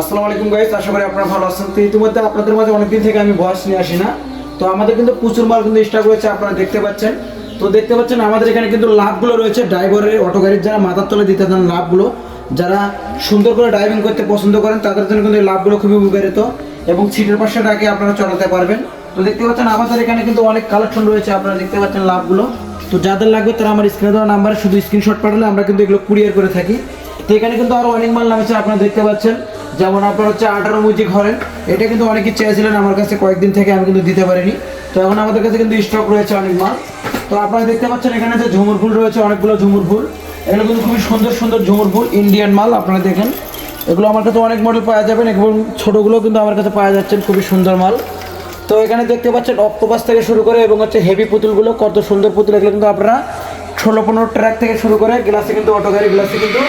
আসসালামু আলাইকুম গাইস, আশা করি আপনারা ভালো আছেন। তো ইতিমধ্যে আপনাদের মাঝে অনেকদিন থেকে আমি ভয়েস নিয়ে আসি না, তো আমাদের কিন্তু প্রচুর মাল কিন্তু স্টক রয়েছে, আপনারা দেখতে পাচ্ছেন। তো দেখতে পাচ্ছেন আমাদের এখানে কিন্তু লাভগুলো রয়েছে ড্রাইভারের, অটো গাড়ির যারা মাথার তলে দিতে চান লাভগুলো, যারা সুন্দর করে ড্রাইভিং করতে পছন্দ করেন তাদের জন্য কিন্তু এই লাভগুলো খুবই উপকারিত এবং সিটের পাশে রাখে আপনারা চলাতে পারবেন। তো দেখতে পাচ্ছেন আমাদের এখানে কিন্তু অনেক কালেকশন রয়েছে, আপনারা দেখতে পাচ্ছেন লাভগুলো। তো যাদের লাগবে তারা আমার স্ক্রিনে দেওয়া নাম্বারে শুধু স্ক্রিনশট পাঠালে আমরা কিন্তু এগুলো কুরিয়ার করে থাকি। তো এখানে কিন্তু আরও অনেক মাল নামেছে, আপনারা দেখতে পাচ্ছেন। যেমন আপনার হচ্ছে 18 মিউজিক হরেন, এটা কিন্তু অনেকেই চেয়েছিলেন আমার কাছে, কয়েকদিন থেকে আমি কিন্তু দিতে পারিনি। তো এখন আমাদের কাছে কিন্তু স্টক রয়েছে অনেক মাল। তো আপনারা দেখতে পাচ্ছেন এখানে যে ঝুমুর ফুল রয়েছে, অনেকগুলো ঝুমুর ফুল, এগুলো কিন্তু খুবই সুন্দর সুন্দর ঝুমুর ফুল, ইন্ডিয়ান মাল। আপনারা দেখেন এগুলো আমার কাছে অনেক মডেল পাওয়া যাবেন এবং ছোটোগুলো কিন্তু আমার কাছে পাওয়া যাচ্ছেন, খুবই সুন্দর মাল। তো এখানে দেখতে পাচ্ছেন অক্টোপাস থেকে শুরু করে এবং হচ্ছে হেভি পুতুলগুলো, কত সুন্দর পুতুল। এগুলো কিন্তু আপনারা 16-15 ট্র্যাক থেকে শুরু করে গ্লাসে কিন্তু অটো গাড়ি গ্লাসে কিন্তু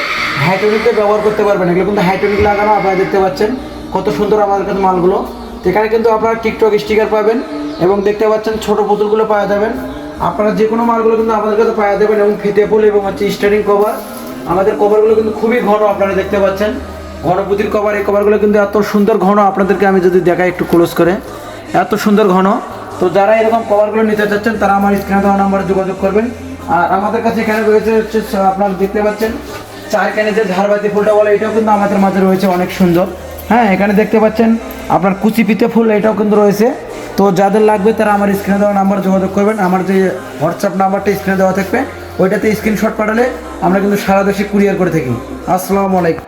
হাইড্রোলিকে ব্যবহার করতে পারবেন। এগুলো কিন্তু হাইড্রোলিক লাগানো, আপনারা দেখতে পাচ্ছেন কত সুন্দর আমাদের কাছে মালগুলো। তো এখানে কিন্তু আপনারা টিকটক স্টিকার পাবেন এবং দেখতে পাচ্ছেন ছোটো পুতুলগুলো পাওয়া যাবেন। আপনারা যে কোনো মালগুলো কিন্তু আমাদের কাছে পাওয়া যাবেন এবং ফিতে ফুল এবং হচ্ছে স্টারিং কভার। আমাদের কভারগুলো কিন্তু খুবই ঘন, আপনারা দেখতে পাচ্ছেন ঘন পুঁতির কভার। এই কভারগুলো কিন্তু এত সুন্দর ঘন, আপনাদেরকে আমি যদি দেখাই একটু ক্লোজ করে, এত সুন্দর ঘন। তো যারা এরকম কভারগুলো নিতে চাচ্ছেন তারা আমার স্ক্রিনে দেওয়া নাম্বারে যোগাযোগ করবেন। আর আমাদের কাছে এখানে রয়েছে হচ্ছে আপনারা দেখতে পাচ্ছেন 4 ক্যানে যে ঝাড়বাতি ফুলটা বলে, এটাও কিন্তু আমাদের মাঝে রয়েছে, অনেক সুন্দর। হ্যাঁ, এখানে দেখতে পাচ্ছেন আপনার কুচি পিতে ফুল, এটাও কিন্তু রয়েছে। তো যাদের লাগবে তারা আমার স্ক্রিনে দেওয়া নাম্বার যোগাযোগ করবেন। আমার যে হোয়াটসঅ্যাপ নাম্বারটা স্ক্রিনে দেওয়া থাকবে ওইটাতে স্ক্রিনশট পাঠালে আমরা কিন্তু সারা দেশে কুরিয়ার করে থাকি। আসসালামু আলাইকুম।